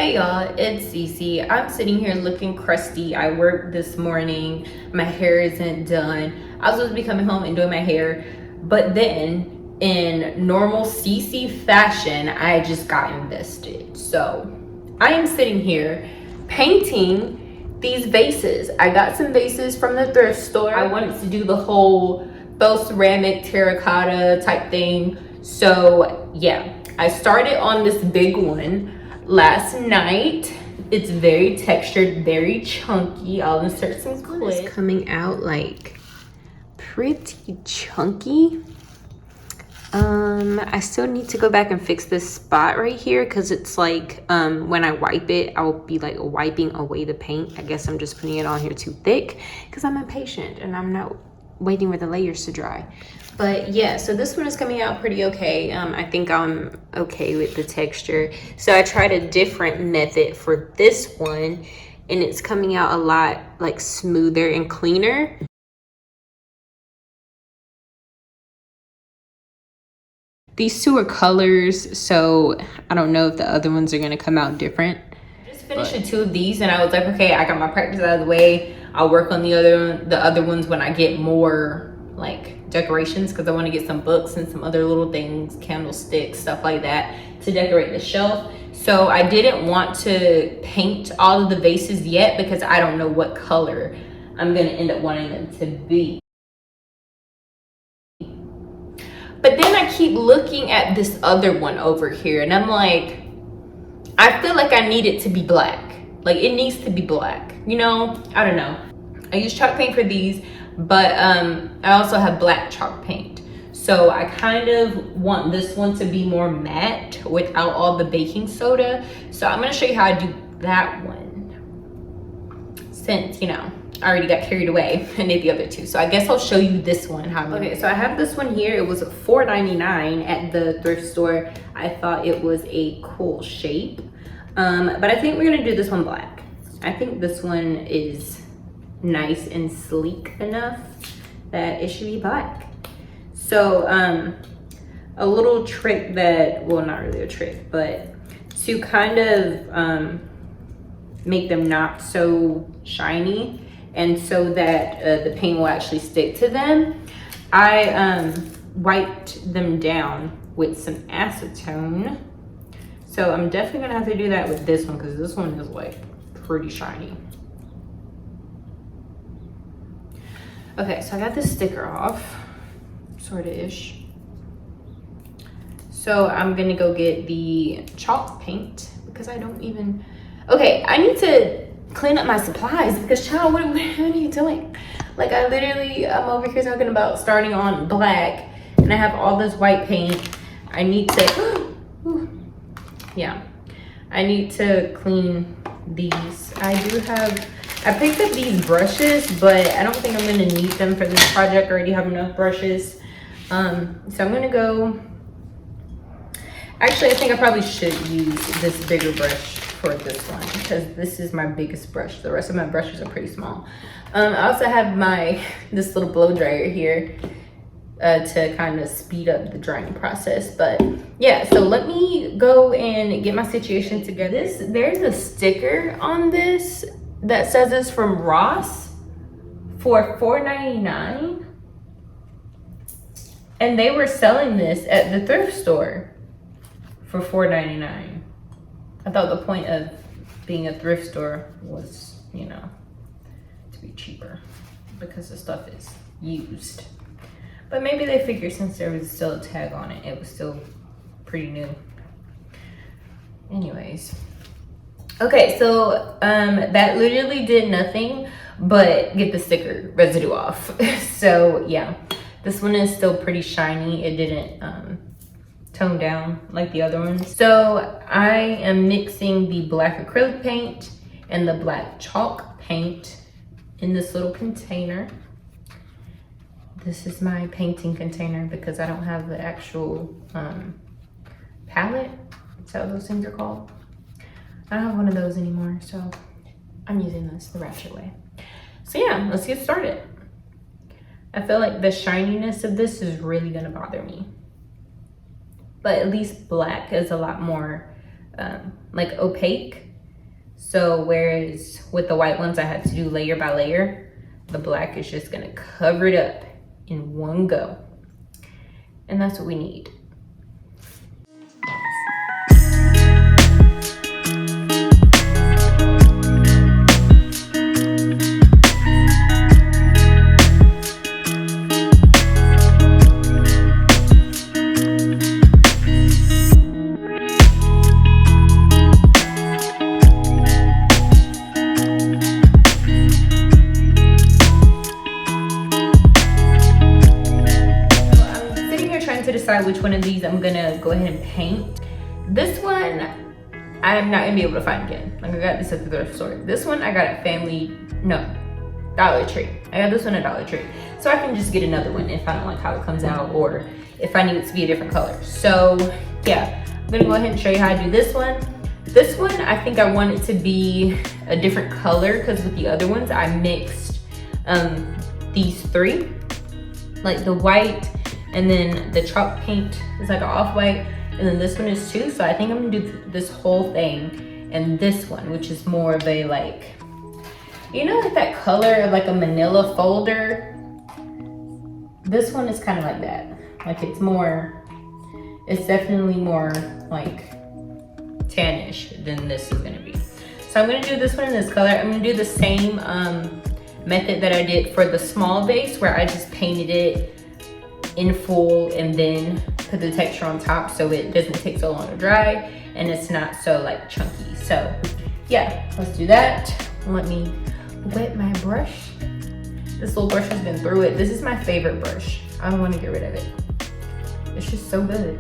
Hey y'all, it's Cece. I'm sitting here looking crusty. I worked this morning. My hair isn't done. I was supposed to be coming home and doing my hair, but then in normal Cece fashion, I just got invested. So I am sitting here painting these vases. I got some vases from the thrift store. I wanted to do the whole faux ceramic terracotta type thing. So yeah, I started on this big one last night. It's very textured, very chunky. I'll insert some clips. It's coming out like pretty chunky. I still need to go back and fix this spot right here because it's like when I wipe it, I'll be like wiping away the paint. I guess I'm just putting it on here too thick because I'm impatient and I'm not waiting for the layers to dry. But yeah, so this one is coming out pretty okay. I think I'm okay with the texture. So I tried a different method for this one and it's coming out a lot like smoother and cleaner. These two are colors, so I don't know if the other ones are gonna come out different. I just finished two of these and I was like, okay, I got my practice out of the way. I'll work on the other ones when I get more like decorations, because I want to get some books and some other little things, candlesticks, stuff like that to decorate the shelf. So I didn't want to paint all of the vases yet because I don't know what color I'm gonna end up wanting them to be. But then I keep looking at this other one over here and I'm like, I feel like I need it to be black. Like it needs to be black, you know? I don't know. I use chalk paint for these, but I also have black chalk paint. So I kind of want this one to be more matte without all the baking soda. So I'm gonna show you how I do that one. Since, you know, I already got carried away and did the other two. So I guess I'll show you this one. Okay, so I have this one here. It was $4.99 at the thrift store. I thought it was a cool shape. But I think we're gonna do this one black. I think this one is nice and sleek enough that it should be black. So a little trick that, well, not really a trick, but to kind of make them not so shiny and so that the paint will actually stick to them, I wiped them down with some acetone. So I'm definitely gonna have to do that with this one because this one is like pretty shiny. Okay, so I got this sticker off, sorta-ish. So I'm gonna go get the chalk paint because I don't even, okay, I need to clean up my supplies because child, what are you doing? Like I'm over here talking about starting on black and I have all this white paint. I need to, yeah, I need to clean these. I picked up these brushes, but I don't think I'm gonna need them for this project. I already have enough brushes. So I'm gonna go, actually I think I probably should use this bigger brush for this one because this is my biggest brush. The rest of my brushes are pretty small. I also have this little blow dryer here to kind of speed up the drying process. But yeah, so let me go and get my situation together. There's a sticker on this that says it's from Ross for $4.99, and they were selling this at the thrift store for $4.99. I thought the point of being a thrift store was, you know, to be cheaper because the stuff is used. But maybe they figured since there was still a tag on it, it was still pretty new. Anyways. Okay, so that literally did nothing but get the sticker residue off. So yeah, this one is still pretty shiny. It didn't tone down like the other ones. So I am mixing the black acrylic paint and the black chalk paint in this little container. This is my painting container because I don't have the actual palette. Is that what those things are called? I don't have one of those anymore, so I'm using this the ratchet way. So yeah, let's get started. I feel like the shininess of this is really gonna bother me. But at least black is a lot more like opaque So whereas with the white ones I had to do layer by layer, the black is just gonna cover it up in one go. And that's what we need. Which one of these I'm gonna go ahead and paint. This one I'm not gonna be able to find again. Like, I got this at the thrift store. This one I got at Dollar Tree. I got this one at Dollar Tree. So I can just get another one if I don't like how it comes out, or if I need it to be a different color. So yeah, I'm gonna go ahead and show you how I do this one. This one, I think I want it to be a different color, because with the other ones I mixed these three, like the white, and then the chalk paint is like an off-white, and then this one is too. So I think I'm gonna do this whole thing, and this one, which is more of a, like, you know, like that color of like a manila folder. This one is kind of like that. Like, it's definitely more like tannish than this is gonna be. So I'm gonna do this one in this color. I'm gonna do the same method that I did for the small vase, where I just painted it in full and then put the texture on top so it doesn't take so long to dry and it's not so like chunky. So yeah, let's do that. Let me wet my brush. This little brush has been through it. This is my favorite brush. I don't want to get rid of it. It's just so good.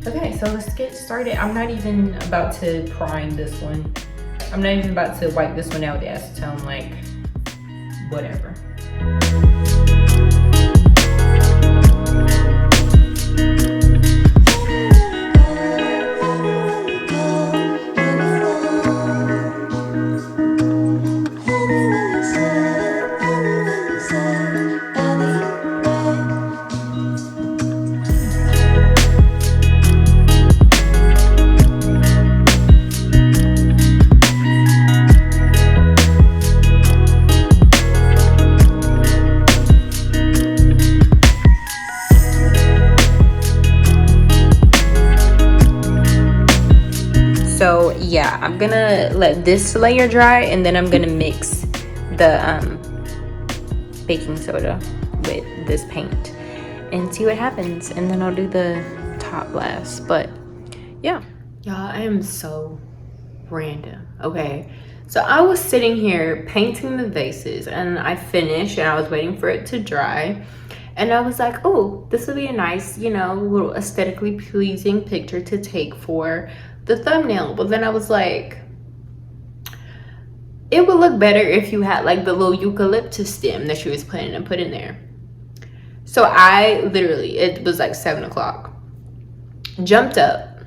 Okay, so let's get started. I'm not even about to prime this one. I'm not even about to wipe this one out with acetone, like, whatever. So yeah, I'm gonna let this layer dry, and then I'm gonna mix the baking soda with this paint and see what happens, and then I'll do the top last. But yeah, y'all, I am so random. Okay, so I was sitting here painting the vases, and I finished, and I was waiting for it to dry, and I was like, oh, this would be a nice, you know, little aesthetically pleasing picture to take for the thumbnail. But then I was like, it would look better if you had like the little eucalyptus stem that she was planning to put in there. So I literally, it was like 7 o'clock, jumped up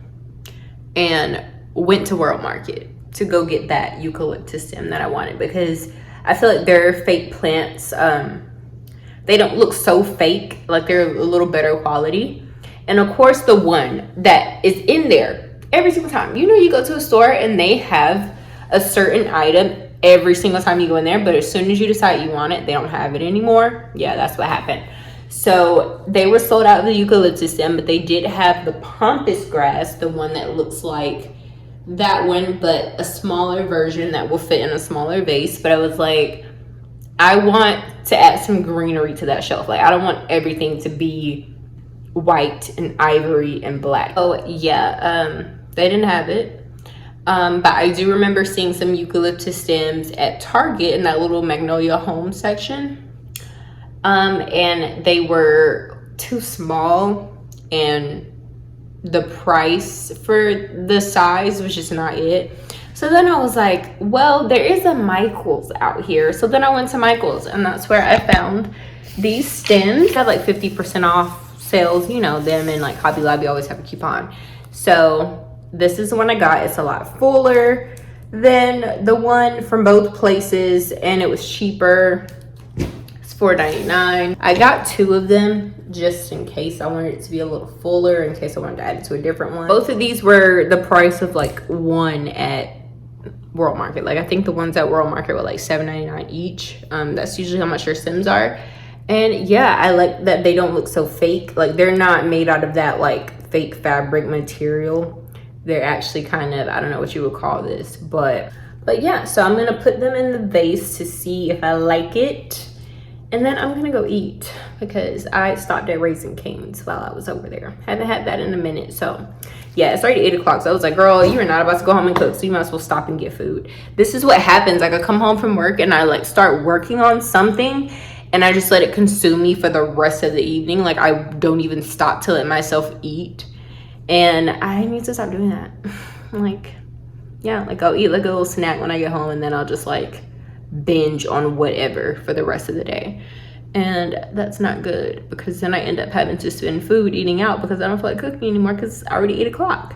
and went to World Market to go get that eucalyptus stem that I wanted, because I feel like their fake plants, they don't look so fake, like they're a little better quality. And of course, the one that is in there every single time, you know, you go to a store and they have a certain item every single time you go in there, but as soon as you decide you want it, they don't have it anymore. Yeah, that's what happened. So they were sold out of the eucalyptus stem, but they did have the pampas grass, the one that looks like that one, but a smaller version that will fit in a smaller vase. But I was like, I want to add some greenery to that shelf. Like, I don't want everything to be white and ivory and black. Oh yeah, they didn't have it. But I do remember seeing some eucalyptus stems at Target in that little Magnolia Home section. And they were too small, and the price for the size was just not it. So then I was like, well, there is a Michael's out here. So then I went to Michael's, and that's where I found these stems. They had like 50% off sales, you know, them and like Hobby Lobby always have a coupon. So this is the one I got. It's a lot fuller than the one from both places, and it was cheaper. It's $4.99. I got 2 of them just in case I wanted it to be a little fuller, in case I wanted to add it to a different one. Both of these were the price of like one at World Market. Like I think the ones at World Market were like $7.99 each. That's usually how much their Sims are. And yeah, I like that they don't look so fake. Like they're not made out of that like fake fabric material. They're actually kind of, I don't know what you would call this, but yeah, so I'm gonna put them in the vase to see if I like it. And then I'm gonna go eat because I stopped at Raising Cane's while I was over there. Haven't had that in a minute. So yeah, it's already 8 o'clock. So I was like, girl, you are not about to go home and cook, so you might as well stop and get food. This is what happens. Like I come home from work and I like start working on something and I just let it consume me for the rest of the evening. Like I don't even stop to let myself eat. And I need to stop doing that. Like, yeah, like I'll eat like a little snack when I get home and then I'll just like binge on whatever for the rest of the day. And that's not good because then I end up having to spend food eating out because I don't feel like cooking anymore because it's already 8 o'clock.